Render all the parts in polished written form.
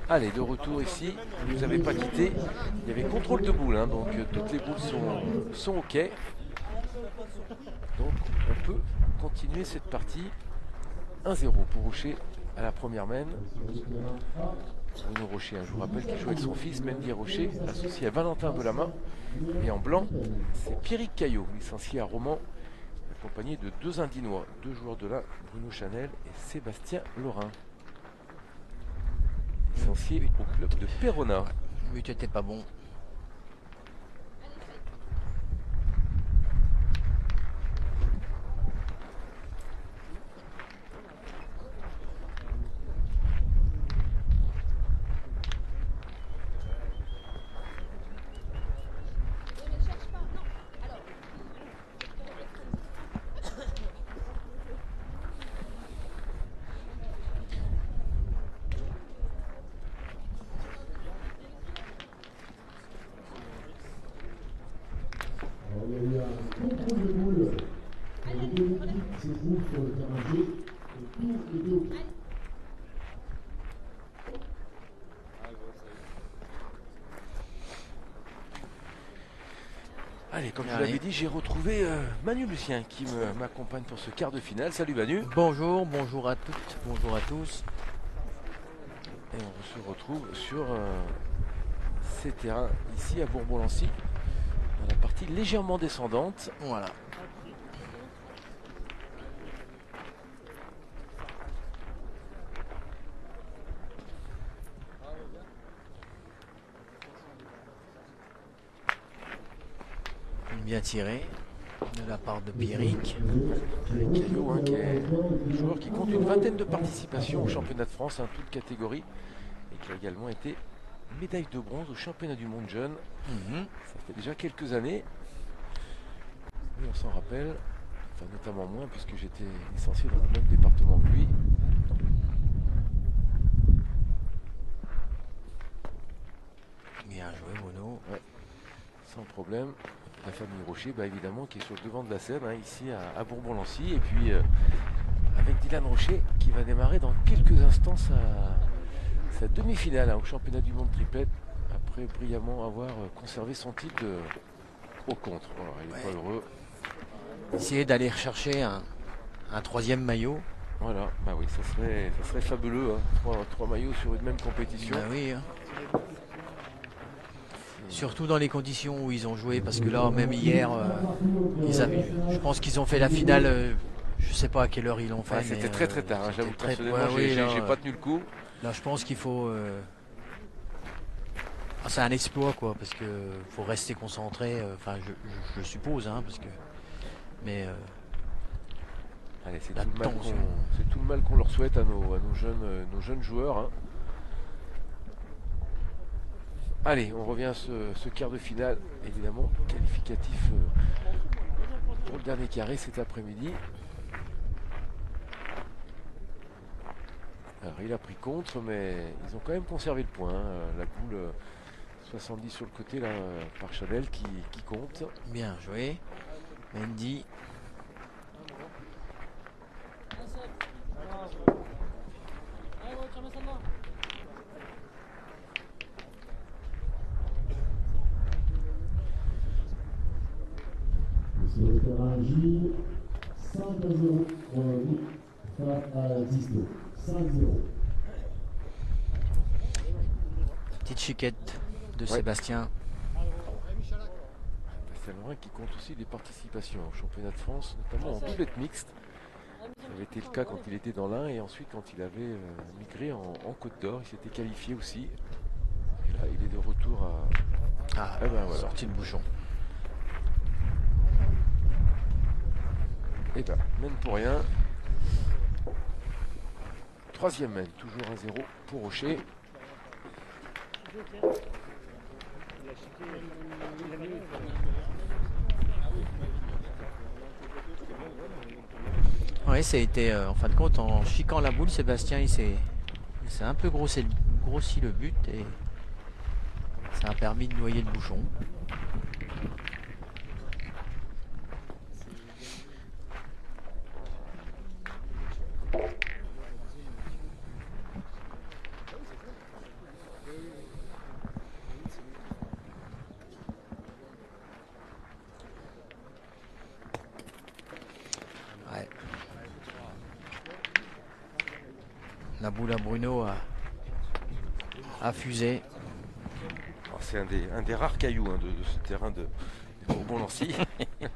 Allez, de retour ici, vous n'avez pas quitté, il y avait contrôle de boule, hein, donc toutes les boules sont OK. Donc on peut continuer cette partie. 1-0 pour Rocher à la première main. Bruno Rocher, je vous rappelle qu'il joue avec son fils Mendy Rocher, associé à Valentin Belama. Et en blanc, c'est Pierrick Caillot, licencié à Romans, accompagné de 2 Indinois, 2 joueurs de l'Ain, Bruno Chanel et Sébastien Laurin. Licencié au club de Perona. Le but était pas bon. Allez, comme je vous l'avais dit, j'ai retrouvé Manu Lucien qui m'accompagne pour ce quart de finale. Salut Manu. Bonjour, bonjour à toutes, bonjour à tous. Et on se retrouve sur ces terrains ici à Bourbon-Lancy, dans la partie légèrement descendante. Voilà. Bien tiré de la part de Pierrick. Caillot, hein, qui est un joueur qui compte une vingtaine de participations au championnat de France, hein, toutes catégories, et qui a également été médaille de bronze au championnat du monde jeune. Ça fait déjà quelques années. Mais on s'en rappelle, enfin notamment moi, puisque j'étais licencié dans le même département que lui. Bien joué, Bruno. Ouais, sans problème. La famille Rocher, bah évidemment, qui est sur le devant de la scène, hein, ici à Bourbon-Lancy. Et puis avec Dylan Rocher, qui va démarrer dans quelques instants sa demi-finale, hein, au championnat du monde triplette, après brillamment avoir conservé son titre au contre. Voilà, il n'est pas heureux. Essayer d'aller rechercher un troisième maillot. Voilà, bah oui, ça serait fabuleux, hein, trois maillots sur une même compétition. Bah oui, hein. Surtout dans les conditions où ils ont joué, parce que là, même hier, je pense qu'ils ont fait la finale, je sais pas à quelle heure ils l'ont fait. Ouais, c'était très tard, hein, j'avoue, personnellement, ouais, j'ai pas tenu le coup. Là, je pense qu'il faut... c'est un exploit, quoi, parce que faut rester concentré, enfin, je suppose, hein, parce que... Mais... Allez, c'est tout le mal qu'on leur souhaite à nos jeunes joueurs, hein. Allez, on revient à ce quart de finale, évidemment, qualificatif pour le dernier carré cet après-midi. Alors, il a pris contre, mais ils ont quand même conservé le point, hein. La boule 70 sur le côté, là, par Chanel qui compte. Bien joué. Mendy. Sur le terrain J, 5-0 face à Disney. 5-0. Petite chiquette de Sébastien. Sébastien Laurin qui compte aussi des participations au championnat de France, notamment en doublette mixte. Ça avait été le cas quand il était dans l'Ain et ensuite quand il avait migré en Côte d'Or, il s'était qualifié aussi. Et là, il est de retour à... Voilà. Sorti le bouchon. Et ben, mène pour rien. Troisième mène, toujours 1-0 pour Rocher. Oui, ça a été, en fin de compte, en chiquant la boule, Sébastien, il s'est un peu grossi le but et ça a permis de noyer le bouchon. La boule à Bruno a fusé. Alors, c'est un des rares cailloux hein, de ce terrain de Bourbon-Lancy. Et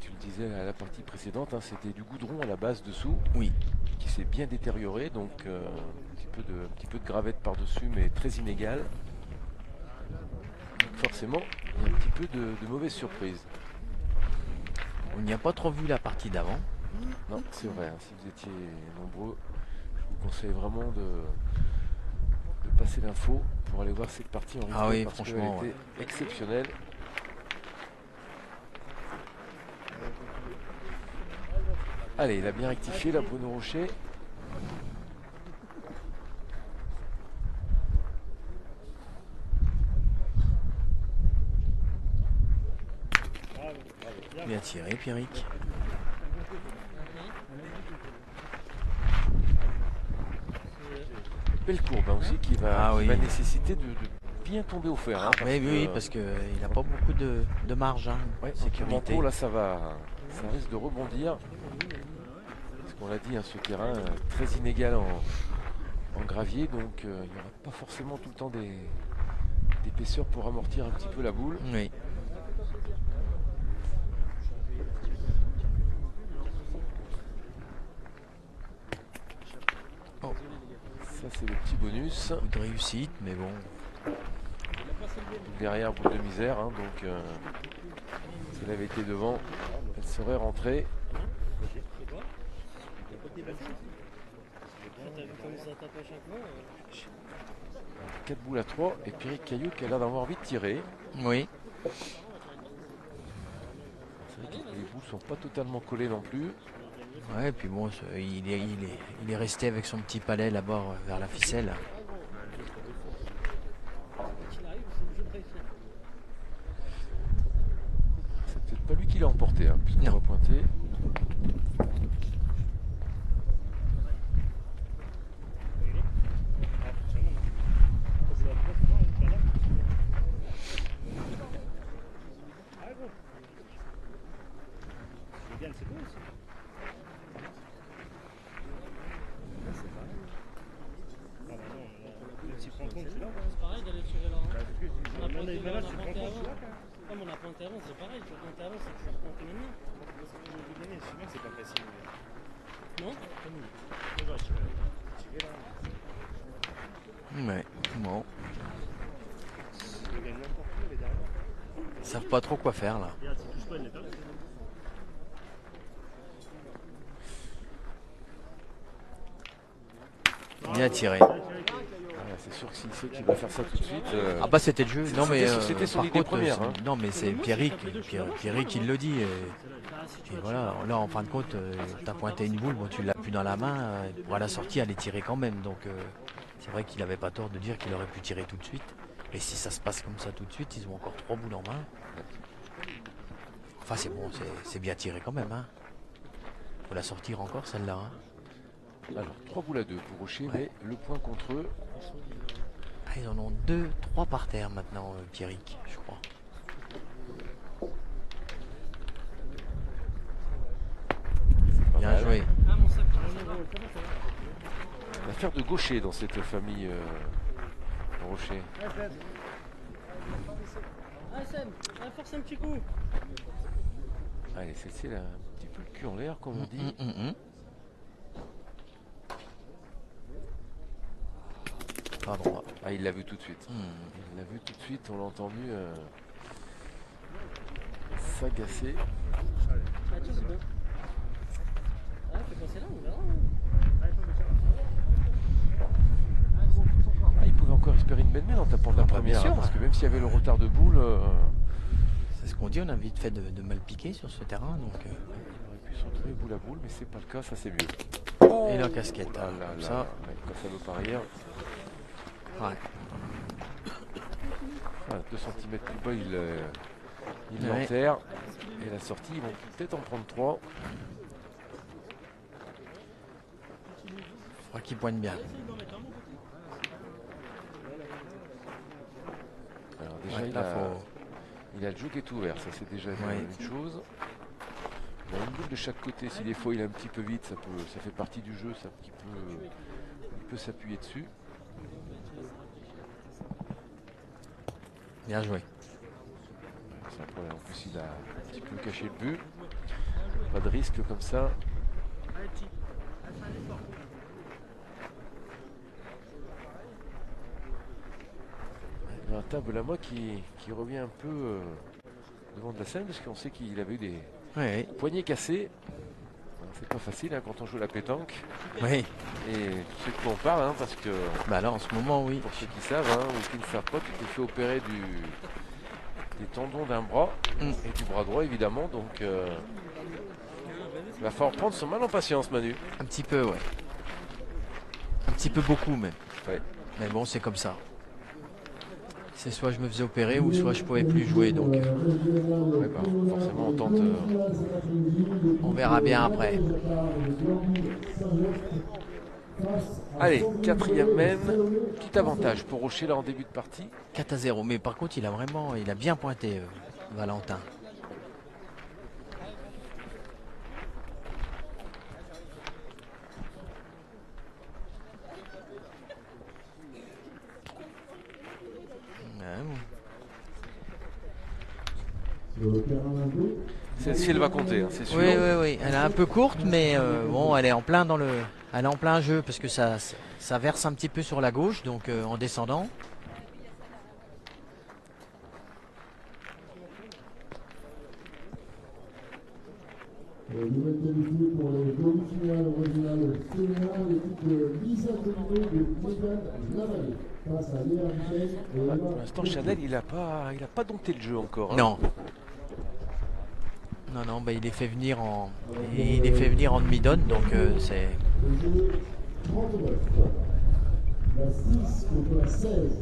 tu le disais à la partie précédente, hein, c'était du goudron à la base dessous. Oui. Qui s'est bien détérioré, donc un petit peu de gravette par-dessus, mais très inégal. Donc forcément, il y a un petit peu de mauvaise surprise. On n'y a pas trop vu la partie d'avant. Non, c'est vrai, hein, si vous étiez nombreux, je vous conseille vraiment de passer l'info pour aller voir cette partie en replay, Ah oui, parce franchement, qu'elle était exceptionnelle. Allez, il a bien rectifié là, Bruno Rocher. Bien tiré, Pierrick. Belle courbe hein, aussi qui va nécessiter de bien tomber au fer. Hein, oui, parce qu'il n'a pas beaucoup de marge. Hein, ouais, sécurité. Là, ça risque de rebondir. Parce qu'on l'a dit, hein, ce terrain très inégal en gravier, donc il n'y aura pas forcément tout le temps d'épaisseur pour amortir un petit peu la boule. Oui. Oh. Ça c'est le petit bonus. Coup de réussite, mais bon. Derrière, boule de misère, hein, donc si elle avait été devant, elle serait rentrée. 4 boules à 3 et Pierrick Caillou qui a l'air d'avoir envie de tirer. Oui. C'est vrai que les boules sont pas totalement collées non plus. Ouais, et puis bon, il est resté avec son petit palais là-bas vers la ficelle. C'est peut-être pas lui qui l'a emporté, hein, puisqu'on va pointer. C'est pareil d'aller tirer là. On a pointé avant. Comme on a pointé avant, c'est pareil. Tu as pointé avant, c'est toujours pointé maintenant. C'est pas facile. Non? Ouais, bon. Ils savent pas trop quoi faire là. Bien tiré. C'est sûr que s'il sait qu'il va faire ça tout de suite. Ah bah c'était le jeu. Non mais c'était son par idée contre, première. Hein. non mais c'est Pierrick qui le dit. Et voilà, là en fin de compte, t'as pointé une boule, bon tu l'as plus dans la main, pour la sortie elle est tirée quand même. Donc c'est vrai qu'il avait pas tort de dire qu'il aurait pu tirer tout de suite. Et si ça se passe comme ça tout de suite, ils ont encore 3 boules en main. Enfin c'est bon, c'est bien tiré quand même. Hein. Faut la sortir encore celle-là. Hein. Alors 3 boules à 2 pour Rocher, mais le point contre eux. Ah, ils en ont 2, 3 par terre maintenant, Pierrick, je crois. Bien joué. L'affaire de gaucher dans cette famille Rocher. Ah Sam, force un petit coup. Allez, celle-ci elle a un petit peu le cul en l'air comme on dit. Pas droit. Ah, il l'a vu tout de suite. Il l'a vu tout de suite, on l'a entendu s'agacer. Ah tiens, c'est bon. Ah, fais passer là, on verra. Ah, il pouvait encore espérer une belle main en tapant de la première, sûr, parce que même s'il y avait le retard de boule, c'est ce qu'on dit, on a vite fait de mal piquer sur ce terrain. Donc, il aurait pu se retrouver boule à boule, mais c'est pas le cas, ça c'est mieux. Et la casquette, Oh là là comme là, ça. ouais, quand ça veut pas rire. Ouais. Voilà, 2 cm plus bas, il Ouais. l'enterre. Et la sortie, ils vont peut-être en prendre 3. Faudra qu'il poigne bien. Alors déjà, Ouais, il là, a le jeu qui est ouvert, ça c'est déjà une chose. Il a une boule de chaque côté. Si des fois il est un petit peu vite, ça fait partie du jeu, il peut s'appuyer dessus. Bien joué. En plus, il a un petit peu caché le but. Pas de risque comme ça. Un Belama qui revient un peu devant de la scène parce qu'on sait qu'il avait eu des poignets cassés. C'est pas facile hein, quand on joue la pétanque. Oui. Et tu sais de quoi on parle hein, parce que. Bah là en ce moment oui. Pour ceux qui savent hein, ou qui ne savent pas, tu t'es fait opérer des tendons d'un bras et du bras droit évidemment. Donc il va falloir prendre son mal en patience Manu. Un petit peu ouais. Un petit peu beaucoup même. Ouais. Mais bon c'est comme ça. C'est soit je me faisais opérer ou soit je pouvais plus jouer donc. Ouais, bah, forcément on tente. On verra bien après. Allez, 4e mène, petit avantage pour Rocher là en début de partie. 4-0, mais par contre il a bien pointé Valentin. Celle-ci elle va compter, hein, c'est sûr. Oui, elle est un peu courte, mais bon, elle est en plein elle est en plein jeu parce que ça verse un petit peu sur la gauche, donc en descendant. Nouvelle qualifiée pour les demi-finales régionales féminins, l'équipe de Lisa Domino de Megan Lavallée face à Léa Michel. Pour l'instant, Chanel, il a pas dompté le jeu encore. Hein. Non. Non, bah, il est fait venir en demi-donne, donc c'est. Le jeu 39. La 6 contre la 16.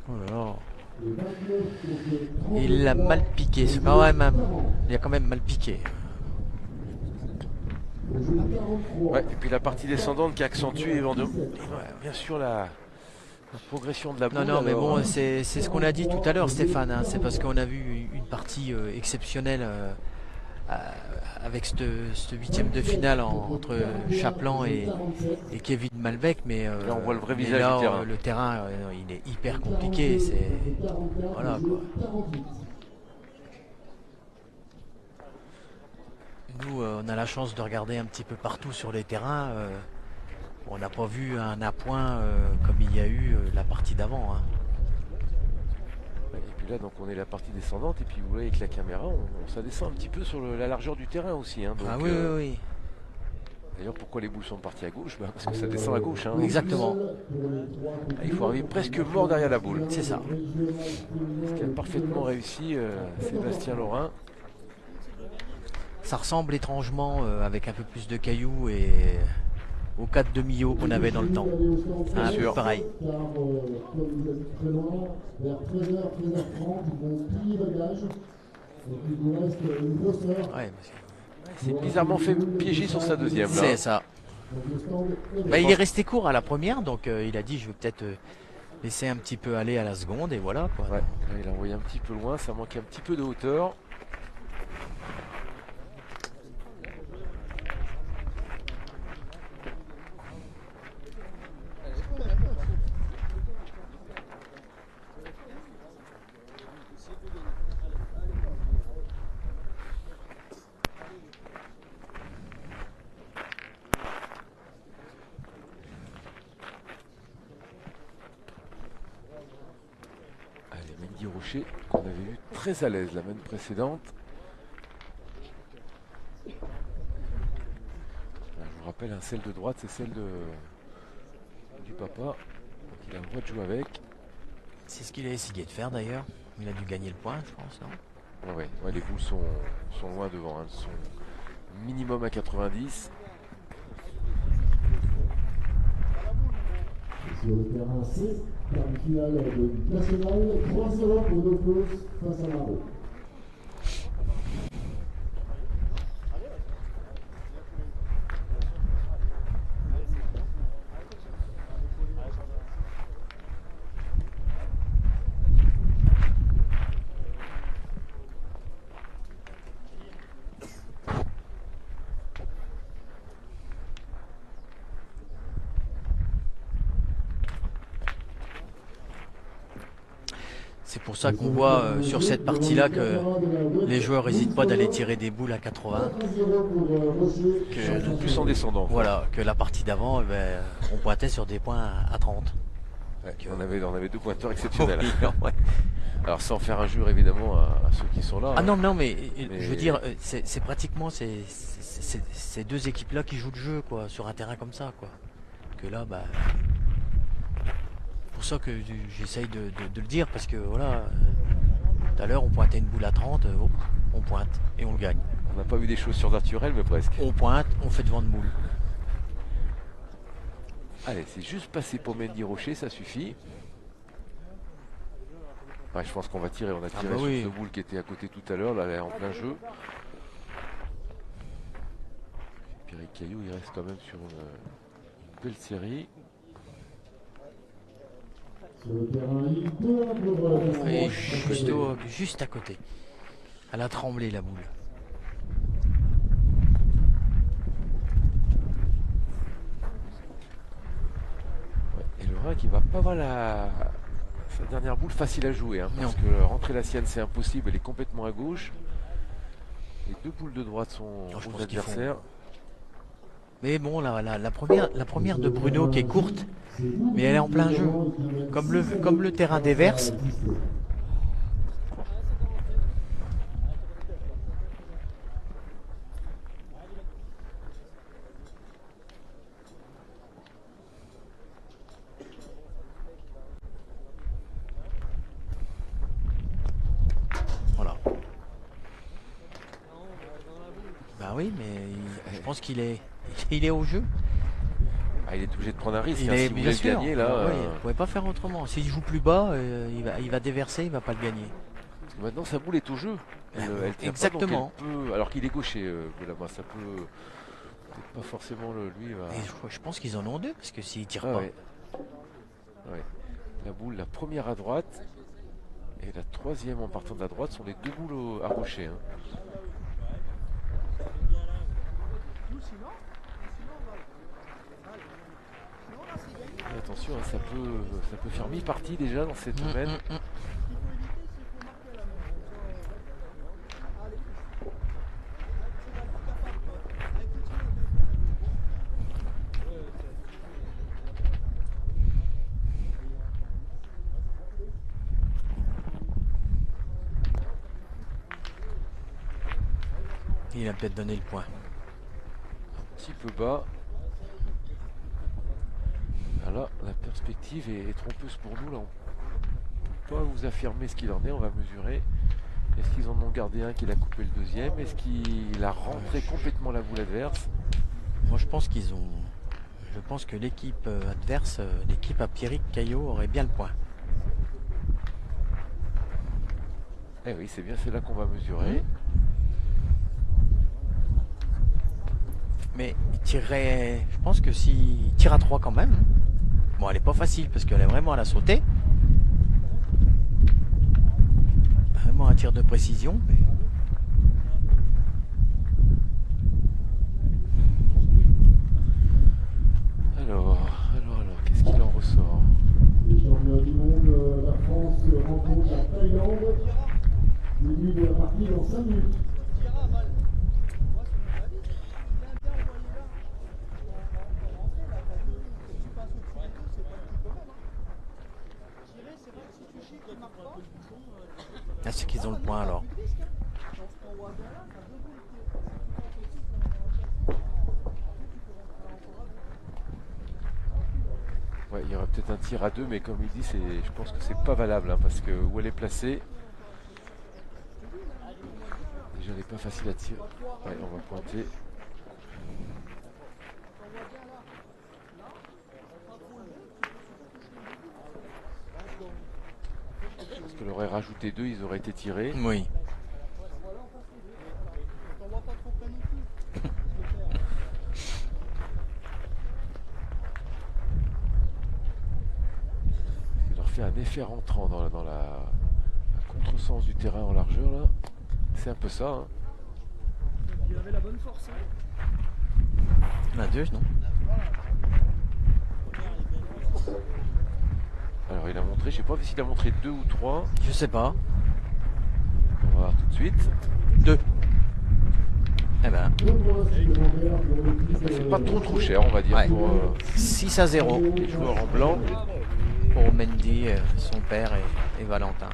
Oh là là. Le 29 contre 30. Il l'a mal piqué, c'est quand même. Il a quand même mal piqué. Le jeu 43. Ouais, et puis la partie descendante qui accentue bien sûr la progression de la boule. Non, mais bon, c'est ce qu'on a dit tout à l'heure, Stéphane. Hein, c'est parce qu'on a vu une partie exceptionnelle avec ce 8e de finale entre Chaplan et Kevin Malbec. Mais là, on voit le vrai visage là, du terrain. Le terrain, il est hyper compliqué. Voilà quoi. Nous, on a la chance de regarder un petit peu partout sur les terrains. On n'a pas vu un appoint comme il y a eu la partie d'avant. Hein. Et puis là, donc on est la partie descendante, et puis vous voyez avec la caméra, ça descend un petit peu sur la largeur du terrain aussi. Hein, donc, Oui. D'ailleurs, pourquoi les boules sont parties à gauche? Parce que ça descend à gauche. Hein. Exactement. Il faut arriver presque mort derrière la boule. C'est ça. Ce qui a parfaitement réussi Sébastien Laurin. Ça ressemble étrangement avec un peu plus de cailloux et aux 4 demi-hauts qu'on avait dans le temps. C'est un peu pareil. Car, comme vous êtes très loin, vers 13h, 13h30, ils vont plier bagage. Donc il nous reste une grosse heure. Ouais, C'est bizarrement fait piéger sur sa deuxième. Là. c'est ça. Donc le stand est Bah, il est resté court à la première, donc il a dit je vais peut-être laisser un petit peu aller à la seconde et voilà quoi. Ouais, là, il a envoyé un petit peu loin, ça manquait un petit peu de hauteur. Mendy Rocher, qu'on avait vu très à l'aise la semaine précédente. Là, je vous rappelle, celle de droite, c'est celle du papa. Donc il a le droit de jouer avec. C'est ce qu'il a essayé de faire d'ailleurs. Il a dû gagner le point, je pense, non? Ouais, les boules sont loin devant. Elles sont minimum à 90. sur le terrain C, demi-finale de national, 3-0 pour Doclos face à Marot. C'est pour ça qu'on voit sur cette partie-là que les joueurs n'hésitent pas d'aller tirer des boules à 80. Surtout plus en descendant. Voilà, que la partie d'avant, on pointait sur des points à 30. Ouais, on avait deux pointeurs exceptionnels. Ouais. Alors sans faire injure évidemment à ceux qui sont là. Ah non, mais je veux dire, c'est pratiquement ces deux équipes-là qui jouent le jeu, quoi, sur un terrain comme ça, quoi. Que là, bah, pour ça que j'essaye de le dire, parce que voilà, tout à l'heure on pointait une boule à 30, hop, on pointe et on le gagne. On n'a pas vu des chaussures naturelles, mais presque. On pointe, on fait devant de moule. Allez, c'est juste passé pour Mendy Rocher, ça suffit. Ouais, je pense qu'on va tirer. On a tiré sur ce boule qui était à côté tout à l'heure, là, elle est en plein jeu. Pierrick Caillou, il reste quand même sur une belle série. Et juste à côté. Elle a tremblé la boule. Ouais, et le Rhin qui va pas avoir sa dernière boule facile à jouer. Hein, parce que rentrer la sienne c'est impossible, elle est complètement à gauche. Les deux boules de droite sont aux adversaires. Mais bon, la première de Bruno qui est courte, mais elle est en plein jeu. Comme le terrain déverse. Voilà. Bah oui, mais je pense qu'il est au jeu. Ah, il est obligé de prendre un risque. Il hein, est si bien sûr. Gagner, là, il ne pouvait pas faire autrement. S'il joue plus bas, il va déverser, il va pas le gagner. Parce que maintenant sa boule est au jeu. Elle tient exactement. Pas, donc elle peut, alors qu'il est gaucher, Boulama, ça peut peut-être pas forcément lui. Va... Je pense qu'ils en ont deux parce que s'il tire pas. Ouais. Ouais. La boule, la première à droite et la troisième en partant de la droite sont les deux boules à rocher. Hein. Et attention, hein, ça peut faire mi-partie déjà dans cette domaine. Il a peut-être donné le point. Un petit peu bas. Là, la perspective est trompeuse pour nous. Là, on peut pas vous affirmer ce qu'il en est. On va mesurer. Est-ce qu'ils en ont gardé un qu'il a coupé le deuxième? Est-ce qu'il a rentré complètement la boule adverse? Moi, je pense qu'ils ont. Je pense que l'équipe adverse, l'équipe à Pierrick Caillot, aurait bien le point. Eh oui, c'est bien, c'est là qu'on va mesurer. Mais il tirerait. Je pense que s'il tire à 3 quand même. Bon, elle est pas facile parce qu'elle est vraiment à la sauter. Vraiment un tir de précision. Mais... Alors, qu'est-ce qu'il en ressort? Les championnats du monde, la France rencontre la Thaïlande. Début de la partie dans 5 minutes. Ah, c'est qu'ils ont le point alors. Ouais, il y aura peut-être un tir à deux, mais comme il dit, je pense que c'est pas valable hein, parce que où elle est placée, déjà elle n'est pas facile à tirer. Ouais, on va pointer. Parce qu'elle aurait rajouté deux, ils auraient été tirés. Oui. Il leur fait un effet rentrant dans la contresens du terrain en largeur là. C'est un peu ça. Hein. Il avait la bonne force. Il y en a deux, non? Alors il a montré, je sais pas s'il a montré 2 ou 3. Je sais pas. On va voir tout de suite. 2. Eh ben, Ça fait pas trop cher, on va dire, ouais. pour 6-0 les joueurs en blanc. pour Mendy, son père et Valentin.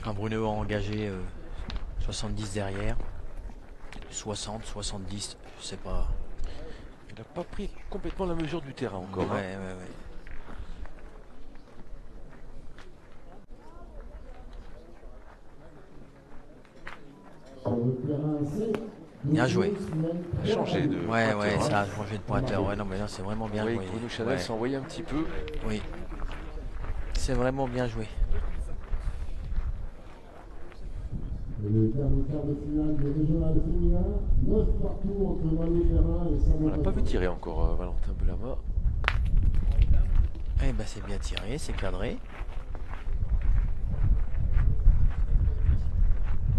Un Bruno a engagé 70 derrière. 60, 70, je sais pas. Il n'a pas pris complètement la mesure du terrain encore. Ouais, hein. ouais, ouais. Sur le terrain C, Bien joué. Il a changé de Ouais, pointeur, ouais, hein. ça a changé de pointeur. Ouais, non, mais là, c'est vraiment bien Oui, joué. Bruno Chanel Ouais, s'est envoyé un petit peu. oui. C'est vraiment bien joué. Et le dernier quart de finale du régional féminin, 9 partout entre Malo-Perrin et On l'a pas vu Saint-Martin. tirer encore Valentin Belama. Eh ben, c'est bien tiré, c'est cadré.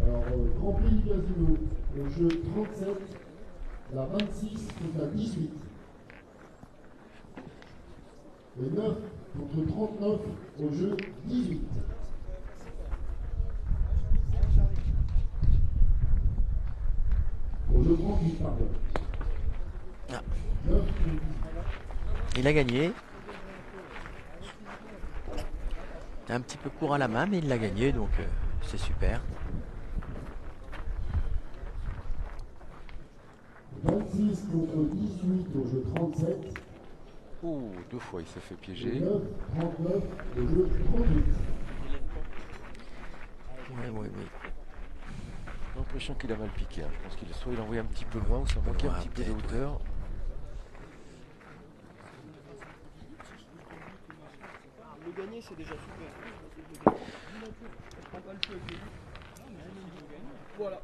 Alors, Grand Prix du Casino, au jeu 37, la 26 contre la 18. Et 9 contre 39 au jeu 18. Au jeu 38, pardon. Ah. 9 contre 18. Il a gagné. Un petit peu court à la main, mais il l'a gagné, donc c'est super. 26 contre 18 au jeu 37. Oh, 2 fois il s'est fait Et piéger. 9, 39 au jeu 38. Oui, oui, oui. J'ai l'impression qu'il a mal piqué. Hein. Je pense qu'il soit il a envoyé un petit peu loin ou ça manquait un Ouais, petit peu de peut-être, hauteur. Le gagner, c'est déjà super. Prends pas le feu avec les buts. Voilà.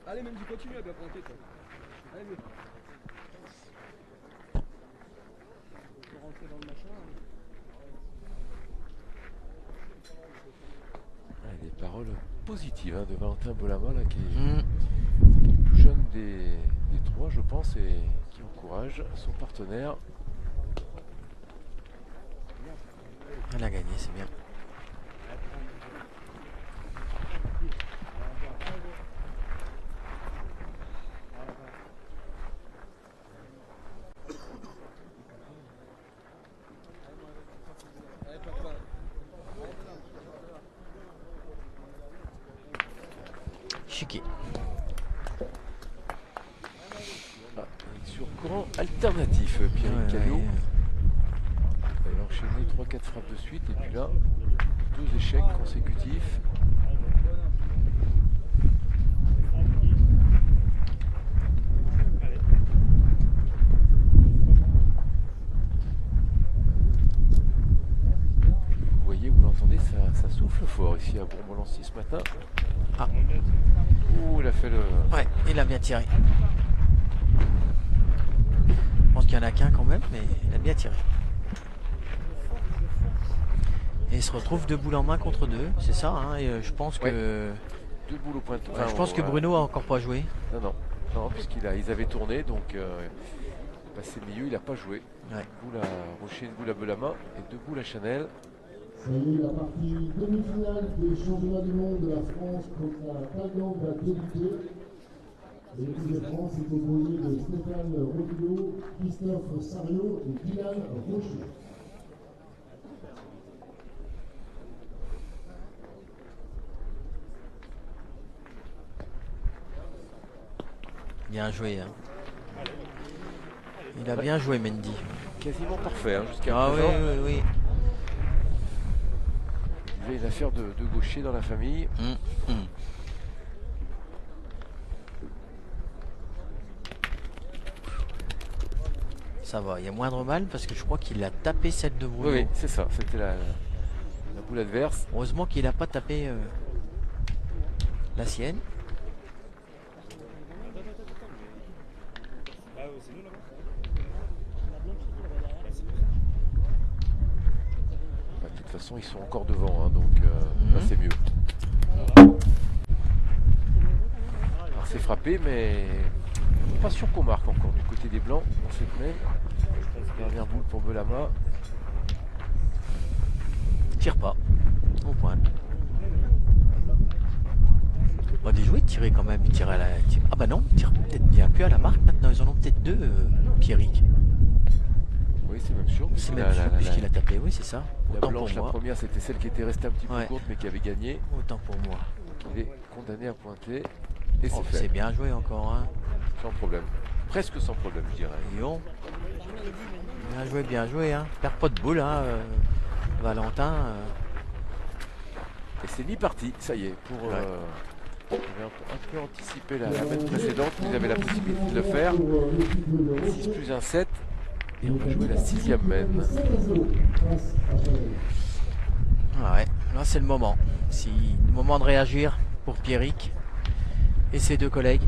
Allez, même continue à bien pointer, toi. Allez, mieux. Faut rentrer dans le machin. Ouais, des paroles positives hein, de Valentin Belama là, qui est Mm. le plus jeune des trois, je pense, et qui encourage son partenaire. Elle a gagné, c'est bien. Chiquet. Ah, sur courant alternatif, Pierre Ouais, Caillot. ouais. Il a enchaîné 3-4 frappes de suite et puis là, 2 échecs consécutifs. Vous voyez, vous l'entendez, ça souffle fort ici à Bourg-Molancy ce matin. Ah. Oh, il a fait le... Ouais, il a bien tiré. Je pense qu'il n'y en a qu'un quand même, mais il a bien tiré. Et il se retrouve 2 boules en main contre 2, c'est ça, hein, et je pense que... 2 boules au point. Ouais, je pense que Bruno a encore pas joué. Non, puisqu'ils avaient tourné, donc passé le milieu, il n'a pas joué. Ouais. Une boule à Rocher, une boule à Belama et 2 boules à Chanel. Ça y est, la partie demi-finale des championnats du monde de la France contre la Thaïlande va débuter. L'équipe de France est composée de Stéphane Rodillo, Christophe Sario et Dylan Rocher. Bien joué. Hein. Il a bien joué, Mendy. Quasiment parfait hein, jusqu'à Ah oui, présent. oui, oui. Il y avait une affaire de gaucher dans la famille. Mm, mm. ça va. Il y a moindre mal parce que je crois qu'il a tapé celle de Bruno. Oui, c'est ça. C'était la boule adverse. Heureusement qu'il n'a pas tapé la sienne. Bah, de toute façon, ils sont encore devant, hein, donc là, c'est mieux. Alors c'est frappé, mais pas sûr qu'on marque encore du côté des blancs dans cette main. Dernière boule pour Belama. Tire pas. Au point. On des jouets de tirer quand même. Tirer à la... Ah bah non, tire peut-être bien plus à la marque maintenant. Ils en ont peut-être deux, Pierrick. Oui, c'est même sûr. C'est même sûr puisqu'il a tapé. Oui, c'est ça. La Autant blanche, pour la moi. première, c'était celle qui était restée un petit peu Ouais. courte, mais qui avait gagné. Autant pour moi. Il est condamné à pointer. Et c'est Oh, fait, c'est bien joué encore. Hein. sans problème. Presque sans problème, je dirais. Lyon. Bien joué. Hein. Perds pas de boule, hein, Valentin. Et c'est mi-partie, ça y est. Pour, Ouais. on avait un peu anticipé la main précédente, vous avez la possibilité de le faire. 6 plus 1, 7. Et on va jouer la 6e main. 7-0 face à Chanel. Ouais, là c'est le moment. Le moment de réagir pour Pierrick et ses deux collègues.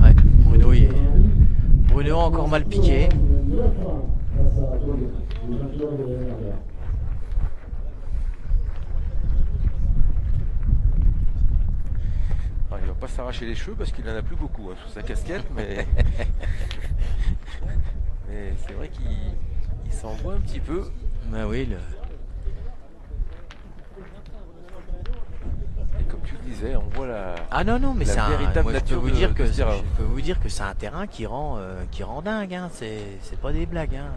Ouais, Bruno a encore mal piqué. 9-1 face à Chanel, le vainqueur de l'année dernière. Alors, il va pas s'arracher les cheveux parce qu'il en a plus beaucoup hein, sous sa casquette, mais mais c'est vrai qu'il s'envoie un petit peu. Ah oui, Et comme tu le disais, on voit la. Ah non, mais La c'est un. véritable Moi, je peux nature vous de- dire que de ce terrain. je peux vous dire que c'est un terrain qui rend dingue. Hein. C'est pas des blagues. Hein.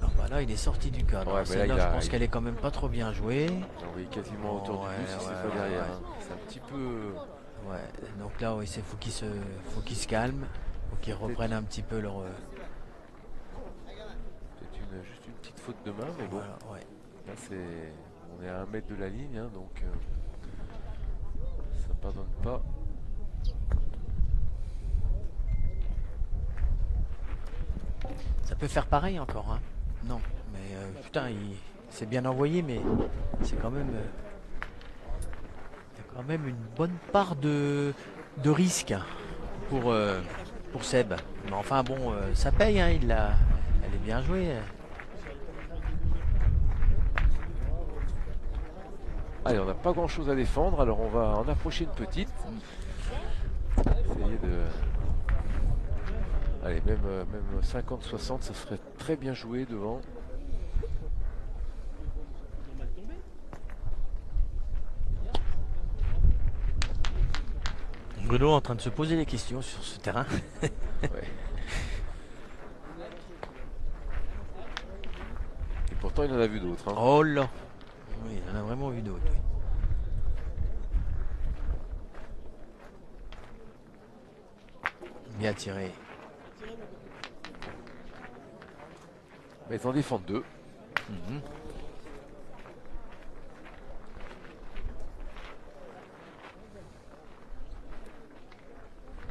Ah bah là, il est sorti du cadre. Ouais, mais Celle-là, là, je pense qu'elle est quand même pas trop bien jouée. On voyait quasiment à hauteur Ouais, du but si c'est ouais, pas derrière. ouais. Hein. C'est un petit peu. Ouais, donc là, oui, faut qu'ils se calment, faut qu'ils reprennent un petit peu leur. Peut-être juste une petite faute de main, mais bon. Voilà, ouais. Là, on est à 1 mètre de la ligne, hein, donc ça pardonne pas. Ça peut faire pareil encore, hein. Non, mais putain, c'est bien envoyé, mais c'est quand même. Il y a quand même une bonne part de risque pour Seb. Mais enfin bon, ça paye, hein, elle est bien jouée. Allez, on n'a pas grand chose à défendre, alors on va en approcher une petite. Essayer de. Allez, même 50-60, ça serait très bien joué devant. Bruno est en train de se poser des questions sur ce terrain. Ouais. Et pourtant, il en a vu d'autres. Hein. Oh là. Oui, il en a vraiment vu d'autres. Oui. Bien tiré. Mais ils en défendent deux. Mhm.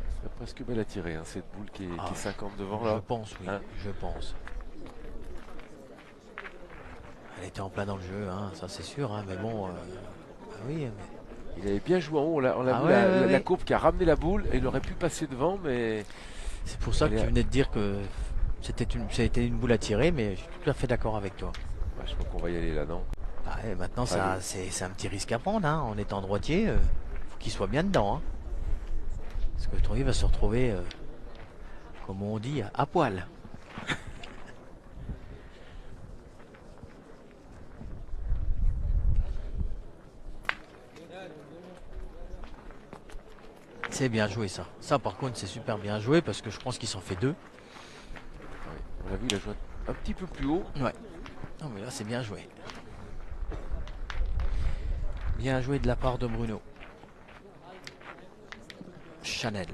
Ce serait presque belle à tirer, hein, cette boule qui est 50 devant Je là. pense, oui. Hein. Je pense. Elle était en plein dans le jeu, hein, ça c'est sûr. Hein, mais bon, oui. Mais... Il avait bien joué en haut. On a Ah vu ouais, la courbe qui a ramené la boule et il aurait pu passer devant, mais. C'est pour ça que tu venais de dire que c'était une boule à tirer, mais je suis tout à fait d'accord avec toi. Bah, je crois qu'on va y aller là, non? Ah, et maintenant, Allez. c'est un petit risque à prendre. Hein. En étant droitier, faut qu'il soit bien dedans. Hein. Parce que Troy va se retrouver, comme on dit, à poil. C'est bien joué ça. Ça par contre c'est super bien joué parce que je pense qu'il s'en fait deux. Ouais, on l'a vu, il a joué un petit peu plus haut. Ouais. Non mais là c'est bien joué. Bien joué de la part de Bruno. Chanel.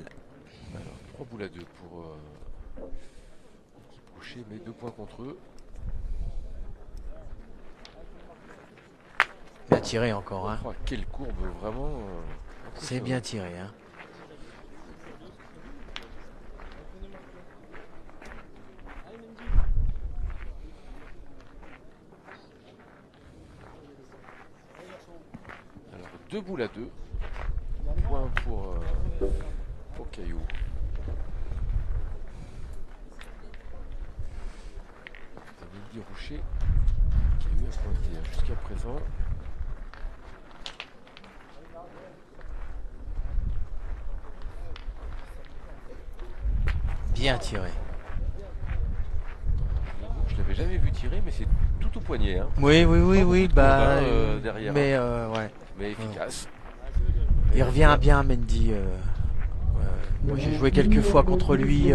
Alors, 3 boules à 2 pour l'équipe Rocher, mais 2 points contre eux. Bien tiré encore. Hein. Oh, quelle courbe, vraiment. C'est bien tiré. Hein. Alors, 2 boules à 2. Point pour Caillou. Mendy Rocher qui a eu à pointer jusqu'à présent. Bien tiré. Je l'avais jamais vu tirer, mais c'est tout au poignet. Hein. Oui, bah. Derrière. Mais ouais. Mais efficace. Il revient bien, Mendy. Moi, j'ai joué quelques fois contre lui.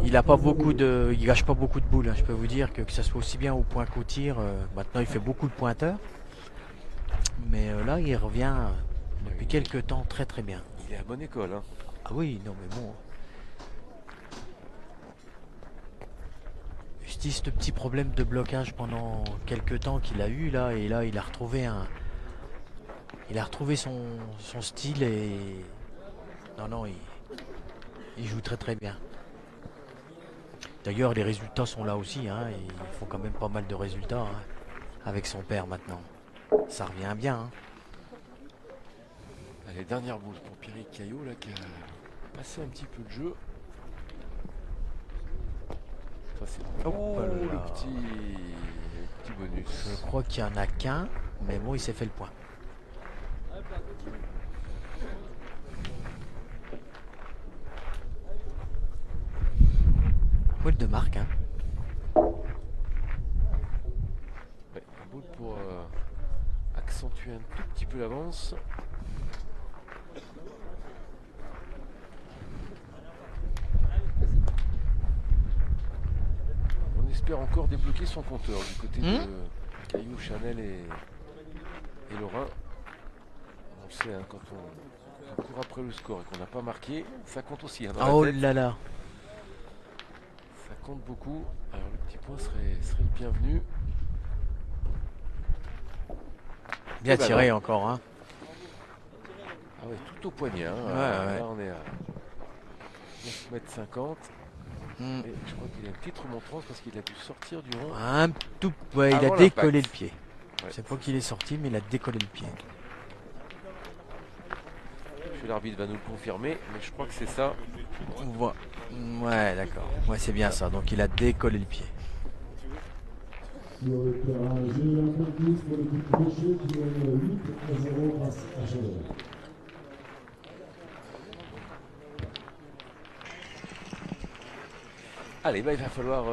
Il a pas beaucoup de, il gâche pas beaucoup de boules. Hein. Je peux vous dire que ça soit aussi bien au point qu'au tir. Maintenant, il fait beaucoup de pointeurs. Mais là, il revient depuis quelques temps très très bien. Il est à bonne école. Hein. Ah oui, non mais bon. Juste ce petit problème de blocage pendant quelques temps qu'il a eu là, et là il a retrouvé son style et non, il joue très très bien. D'ailleurs les résultats sont là aussi, hein, et il faut quand même pas mal de résultats hein, avec son père maintenant. Ça revient bien. Hein. Allez, dernière boule pour Pierrick Caillot là qui a passé un petit peu de jeu. Ça c'est le petit bonus. Je crois qu'il n'y en a qu'un, mais bon il s'est fait le point. Boule de marque. Hein. Ouais, un boule pour accentuer un tout petit peu l'avance. On espère encore débloquer son compteur du côté de Caillou, Chanel et Lorrain. On le sait, hein, quand on court après le score et qu'on n'a pas marqué, ça compte aussi. Hein, Oh là là. Ça compte beaucoup. Alors le petit point serait le bienvenu. Bien tiré encore. Hein. Ah ouais, tout au poignet. Hein. Ouais. Là on est à 9,50 m. Et je crois qu'il a une petite remontrance parce qu'il a dû sortir du rang. Un tout, ouais, il a décollé le pied. Ouais. C'est pas qu'il est sorti, mais il a décollé le pied. L'arbitre va nous le confirmer, mais je crois que c'est ça. Ouais, d'accord. Ouais, c'est bien ça. Donc il a décollé le pied. Sur le terrain, j'ai un peu plus pour l'équipe Rocher qui mène 8-0 grâce à Chanel. Allez, bah, il va falloir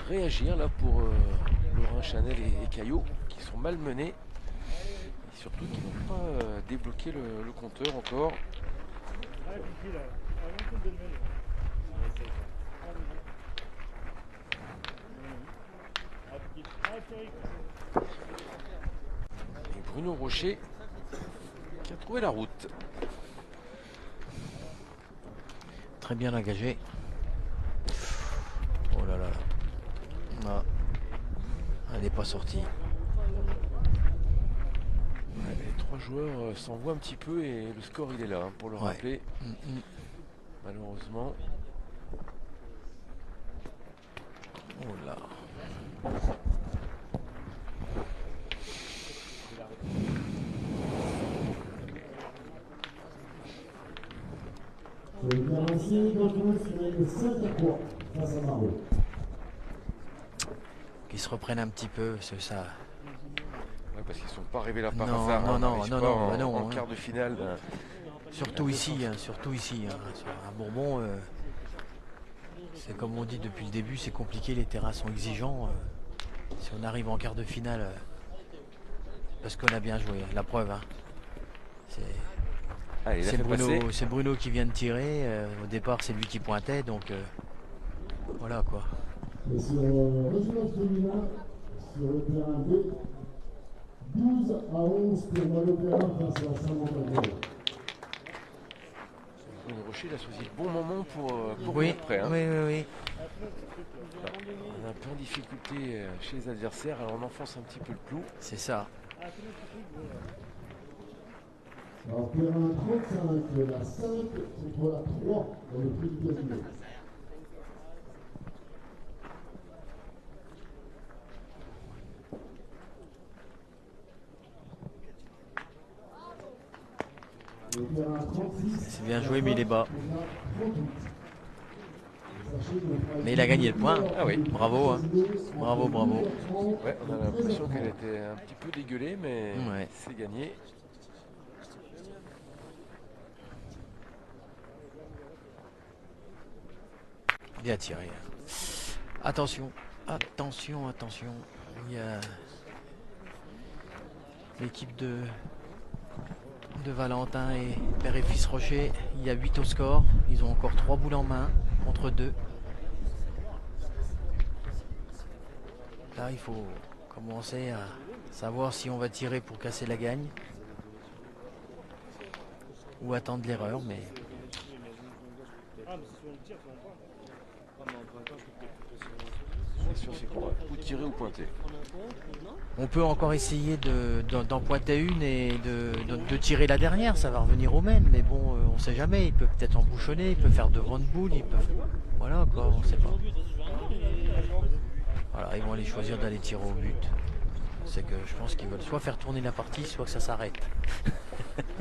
réagir là pour Lorrain, Chanel et Caillot qui sont malmenés. Et surtout qui n'ont pas débloqué le compteur encore. Et Bruno Rocher qui a trouvé la route. Très bien engagé. Oh là là. Ah. Elle n'est pas sortie. Ouais, les trois joueurs s'envoient un petit peu et le score il est là hein, pour le rappeler. Malheureusement. Oh là. Sur le terrain, Cyril qui mène 5-3 face à Marot. Qu'ils se reprennent un petit peu, c'est ça. Ouais, parce qu'ils ne sont pas arrivés là par Non, hasard. non, en quart de finale. Surtout ici, hein. Sur un Bourbon, c'est comme on dit depuis le début, c'est compliqué, les terrains sont exigeants. Si on arrive en quart de finale, parce qu'on a bien joué, la preuve. Hein. Allez, il a C'est fait passer. Bruno qui vient de tirer. Au départ, c'est lui qui pointait, donc voilà quoi. Et sur Régional féminin, sur le terrain B, 12-11 pour Malopéra face à Saint-Montagnol. Bruno Rocher, il a choisi le bon moment pour Oui, venir prêt. Hein. oui. On est un peu en difficulté chez les adversaires, alors on enfonce un petit peu le clou. C'est ça. Alors, terrain 35, la 5 contre la 3 dans le prix du casino. Le terrain 36. C'est bien joué, mais il est bas. on a 38. Mais il a gagné le point. Ah oui. Bravo, hein. Bravo. Ouais, on a l'impression qu'elle était un petit peu dégueulée, mais Ouais. c'est gagné. Bien tiré. Attention. Il y a l'équipe de Valentin et père et fils Rocher. Il y a 8 au score. Ils ont encore 3 boules en main contre 2. Là, il faut commencer à savoir si on va tirer pour casser la gagne ou attendre l'erreur, mais La question, c'est qu'on va ou tirer ou pointer. on peut encore essayer d'en pointer une et de tirer la dernière, ça va revenir au même, mais bon, on sait jamais, il peut peut-être embouchonner, il peut faire de grandes boules, il peut... Voilà quoi, on sait pas. Voilà, ils vont aller choisir d'aller tirer au but. C'est que je pense qu'ils veulent soit faire tourner la partie, soit que ça s'arrête.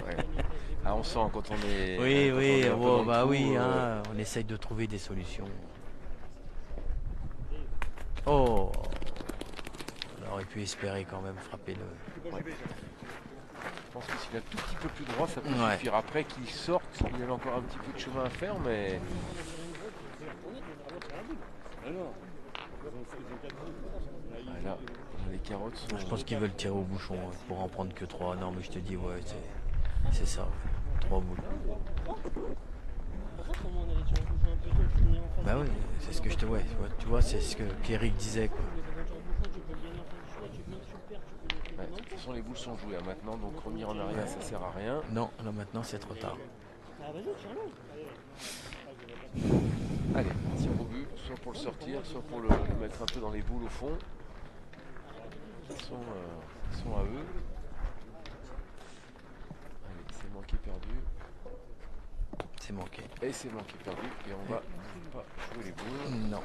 Ouais. Ah, on sent quand on est. Oui, quand oui, on est un peu dans le bah coup, oui, hein, on essaye de trouver des solutions. Oh, on aurait pu espérer quand même frapper le... Je pense que s'il est un tout petit peu plus droit, ça peut Ouais. suffire. Après qu'il sorte, il y avait encore un petit peu de chemin à faire, mais. Ah, là, les carottes sont. Je pense qu'ils veulent tirer au bouchon pour en prendre que 3. Non, mais je te dis, ouais, c'est ça. 3 boules. Bah oui, c'est ce que je te... Ouais, tu vois, c'est ce que Pierrick disait, quoi. Ouais, de toute façon, les boules sont jouées hein, maintenant, donc revenir en arrière, ça sert à rien. Non, là maintenant c'est trop tard. Allez, tir au but, soit pour le sortir, soit pour le mettre un peu dans les boules au fond. Ils sont à eux. Allez, c'est manqué perdu. C'est manqué. Et c'est manqué perdu. Et on va pas jouer les boules. Non.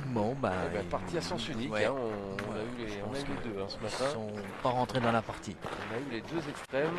Bon, bah... Eh ben, partie à sens unique. Ouais. Hein, on a eu les deux hein, ce Ils matin. sont pas rentrés dans la partie. On a eu les deux extrêmes.